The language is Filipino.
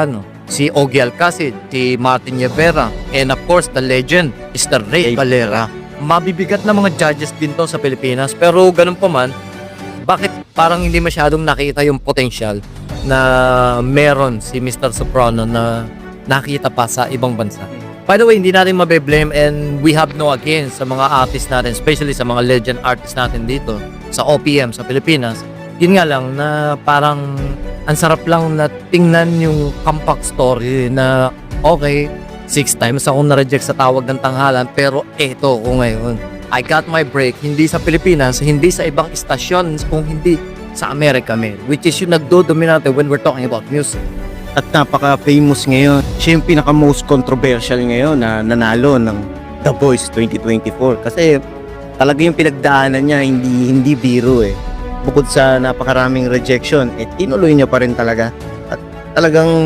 ano, si Ogie Alcacid, si Martin Rivera, and of course, the legend, Mr. Ray Valera. Mabibigat na mga judges din to sa Pilipinas, pero ganun pa man, bakit parang hindi masyadong nakita yung potential na meron si Mr. Soprano na nakita pa sa ibang bansa? By the way, hindi natin mabe-blame and we have no against sa mga artists natin, especially sa mga legend artists natin dito sa OPM sa Pilipinas. Yun nga lang na parang ang sarap lang na tingnan yung comeback story na okay, 6 times akong na-reject sa tawag ng tanghalan pero eto ko ngayon. I got my break, hindi sa Pilipinas, hindi sa ibang istasyon, kung hindi sa America, man. Which is yung nagdo-dominate when we're talking about music. At napaka-famous ngayon. Siya yung pinaka-most controversial ngayon na nanalo ng The Voice 2024. Kasi talaga yung pinagdaanan niya, hindi biro eh. Bukod sa napakaraming rejection, tinuloy niya pa rin talaga. At talagang